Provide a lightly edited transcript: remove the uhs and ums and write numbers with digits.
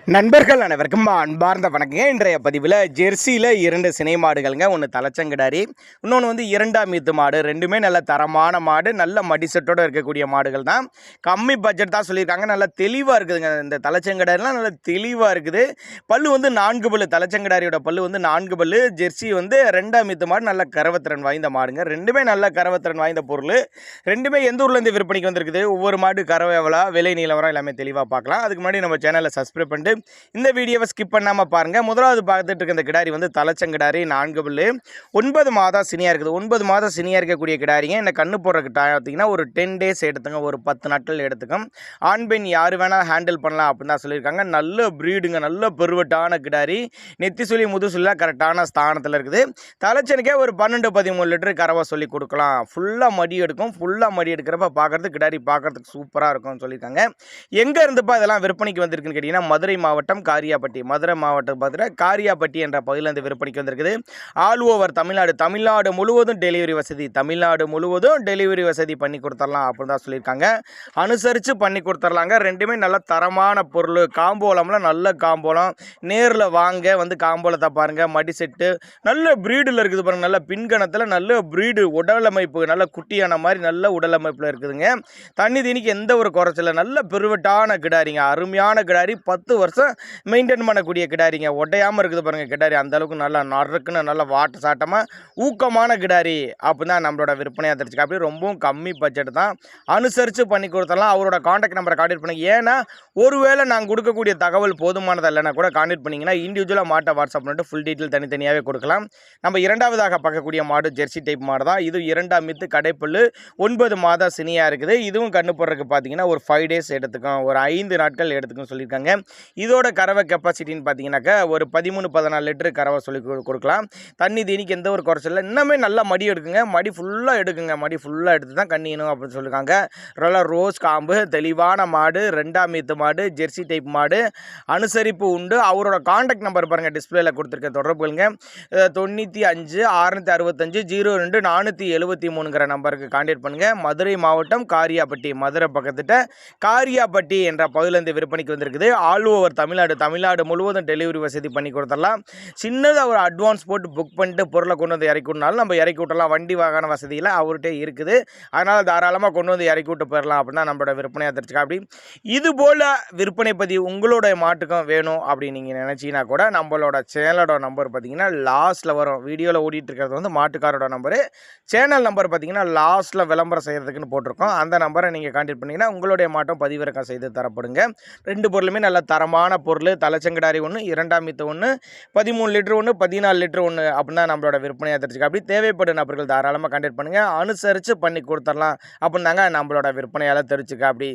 நண்பர்கள் அனைவருக்கும் அன்பார்ந்த வணக்கங்க. இன்றைய பதிவில் ஜெர்சியில் 2 சினை மாடுகள்ங்க. ஒன்று தலைச்சங்கிடாரி, இன்னொன்று வந்து 2ஆம் ஈத்து மாடு. ரெண்டுமே நல்ல தரமான மாடு, நல்ல மடிசெட்டோடு இருக்கக்கூடிய மாடுகள் தான். கம்மி பட்ஜெட் தான் சொல்லியிருக்காங்க. நல்லா தெளிவாக இருக்குதுங்க. இந்த தலைச்சங்கிடாரிலாம் நல்லா தெளிவாக இருக்குது. பல்லு வந்து 4 பல்லு. தலைச்சங்கிடாரியோட பல்லு வந்து 4 பல்லு. ஜெர்சி வந்து 2ஆம் ஈத்து மாடு, நல்ல கரவத்திறன் வாய்ந்த மாடுங்க. ரெண்டுமே நல்ல கரவத்திறன் வாய்ந்த பொருள். ரெண்டுமே எந்த ஊர்லேருந்து விற்பனைக்கு வந்திருக்குது, ஒவ்வொரு மாடு கறவை எவ்வளோ, விலை நிலவரம் எல்லாமே தெளிவாக பார்க்கலாம். அதுக்கு முன்னாடி நம்ம சேனலை சப்ஸ்கிரைப் பண்ணிட்டு இந்த வீடியோவை ஸ்கிப் பண்ணாமல் பாருங்கள். முதலாவது பார்த்துட்டு இருக்க இந்த கிடாரி வந்து தலைச்சங்கிடாரி, 4 பல்லு, 9 மாதம் சினியாக இருக்குது. 9 மாதம் சினியாக இருக்கக்கூடிய கிடாரிங்க. இந்த கண்ணு போடுற பார்த்தீங்கன்னா ஒரு 10 டேஸ் எடுத்துங்க, ஒரு 10 நாட்கள் எடுத்துக்கும். ஆண் பெண் யார் வேணால் ஹேண்டில் பண்ணலாம் அப்படின்னு தான் சொல்லியிருக்காங்க. நல்ல ப்ரீடுங்க, நல்ல பெருவட்டான கிடாரி. நெத்தி சொல்லி முதுசுலாம் கரெக்டான ஸ்தானத்தில் இருக்குது. தலைச்சனுக்கே ஒரு 12-13 லிட்டரு கறவை சொல்லி கொடுக்கலாம். ஃபுல்லாக மடி எடுக்கும். ஃபுல்லாக மடி எடுக்கிறப்ப பார்க்குறதுக்கு கிடாரி பார்க்குறதுக்கு சூப்பராக இருக்கும்னு சொல்லியிருக்காங்க. எங்கே இருந்துப்பா இதெல்லாம் விற்பனைக்கு வந்திருக்குன்னு கேட்டிங்கன்னா, மதுரை மாவட்டம் காரியாபட்டி. மதுரை மாவட்டம் பார்த்தீங்கன்னா காரியாபட்டி என்ற பகுதியில் இருந்து விற்பனைக்கு வந்திருக்குது. ஆல் ஓவர் தமிழ்நாடு முழுவதும் டெலிவரி வசதி, தமிழ்நாடு முழுவதும் டெலிவரி வசதி பண்ணி கொடுத்துடலாம் அப்படின்னு தான் சொல்லியிருக்காங்க. அனுசரித்து பண்ணி கொடுத்துடலாங்க. ரெண்டுமே நல்ல தரமான பொருள். காம்போலம்லாம் நல்ல காம்போலம். நேரில் வாங்க, வந்து காம்போலத்தை பாருங்கள். மடி செட்டு நல்ல ப்ரீடில் இருக்குது பாருங்கள். நல்ல பின்கணத்தில் நல்ல ப்ரீடு, உடலமைப்பு நல்ல குட்டியான மாதிரி நல்ல உடலமைப்பில் இருக்குதுங்க. தண்ணி தீனிக்கு எந்த ஒரு குறைச்சல, நல்ல பெருவட்டான கிடாரிங்க. அருமையான கிடாரி. 10 வருஷம் மெயின்டைன் பண்ணக்கூடிய கிடாரிங்க. ஒட்டையாமல் இருக்குது பாருங்கள் கிடாரி. அந்தளவுக்கு நல்லா நறுக்குன்னு நல்லா வாட்ட சாட்டமாக ஊக்கமான கிடாரி அப்படின்னு தான் நம்மளோட விற்பனையாக தெரிஞ்சுக்க. அப்படி ரொம்பவும் கம்மி பட்ஜெட் தான். அனுசரித்து பண்ணி கொடுத்தலாம். அவரோட காண்டாக்ட் நம்பரை கான்டெக்ட் பண்ணுங்க. ஏன்னா ஒருவேளை நாங்கள் கொடுக்கக்கூடிய தகவல் போதுமானது இல்லைன்னா கூட கான்டெக்ட் பண்ணிங்கன்னா இண்டிவிஜுவலாக மாட்டை வாட்ஸ்அப் பண்ணிட்டு ஃபுல் டீட்டெயில் தனித்தனியாகவே கொடுக்கலாம். நம்ம இரண்டாவதாக பார்க்கக்கூடிய மாடு ஜெர்சி டைப் மாடு தான். இது 2ஆம் ஈத்து கடைப்பல்லு, 9 மாதம் சினியாக இருக்குது. இதுவும் கண்ணு போடுறதுக்கு பார்த்தீங்கன்னா ஒரு 5 டேஸ் எடுத்துக்கும், ஒரு 5 நாட்கள் எடுத்துக்கும் சொல்லியிருக்காங்க. இதோட கறவை கெப்பாசிட்டின்னு பார்த்தீங்கன்னாக்கா ஒரு 13-14 லிட்டரு கறவை சொல்லி கொடுக்கலாம். தண்ணி தீனிக்கு எந்த ஒரு குறைச்சல. இன்னுமே நல்லா மடி எடுக்குங்க. மடி ஃபுல்லாக எடுக்குங்க. மடி ஃபுல்லாக எடுத்து தான் கண்ணியணும் அப்படின்னு சொல்லியிருக்காங்க. நல்லா ரோஸ் காம்பு, தெளிவான மாடு, 2ஆம் ஈத்து மாடு, ஜெர்சி டைப் மாடு. அனுசரிப்பு உண்டு. அவரோட காண்டாக்ட் நம்பர் பாருங்கள், டிஸ்பிளேல கொடுத்துருக்க தொடர்புங்க. 95-665-02-473ங்கிற நம்பருக்கு கான்டாக்ட் பண்ணுங்கள். மதுரை மாவட்டம் காரியாபட்டி, மதுரை பக்கத்துட்ட காரியாபட்டி என்ற பகுதியிலேருந்து விற்பனைக்கு வந்திருக்குது. ஆல் ஓவர் தமிழ்நாடு முழுவதும் டெலிவரி வசதி பண்ணி கொடுத்துடலாம். சின்னதாக ஒரு அட்வான்ஸ் போட்டு புக் பண்ணிட்டு பொருளை கொண்டு வந்து இறக்கி விட்னாலும் நம்ம இறக்கி விட்டலாம். வண்டி வாகன வசதியில் அவர்கிட்ட இருக்குது. அதனால் தாராளமாக கொண்டு வந்து இறக்கி விட்டு போயிடலாம் அப்படின்னா நம்மளோட விற்பனையாக தெரிஞ்சுக்கா. அப்படி இதுபோல் விற்பனை பதிவு உங்களோட மாட்டுக்கும் வேணும் அப்படின்னு நீங்கள் நினச்சிங்கன்னா கூட நம்மளோட சேனலோட நம்பர் பார்த்தீங்கன்னா லாஸ்ட்டில் வரும். வீடியோவில் ஓடிட்டு இருக்கிறது வந்து மாட்டுக்காரோட நம்பரு. சேனல் நம்பர் பார்த்தீங்கன்னா லாஸ்ட்டில் விளம்பரம் செய்கிறதுக்குன்னு போட்டிருக்கோம். அந்த நம்பரை நீங்கள் கான்டாக்ட் பண்ணிங்கன்னா உங்களுடைய மாட்டம் பதிவிறக்கம் செய்து தரப்படுங்க. 2 பொருளுமே நல்ல தரமான பொருள். தலைச்சங்கிடாரி ஒன்று, 2ஆம் ஈத்து ஒன்று, 13 லிட்டர் ஒன்று, 14 லிட்டர் ஒன்று அப்படின்னா நம்மளோட விற்பனையாக தெரிஞ்சுக்க. அப்படி தேவைப்படும் நபர்கள் தாராளமாக கான்டாக்ட் பண்ணுங்கள். அனுசரித்து பண்ணி கொடுத்துடலாம் அப்படின்னாங்க நம்மளோட விற்பனையால் தெரிஞ்சுக்க. அப்படி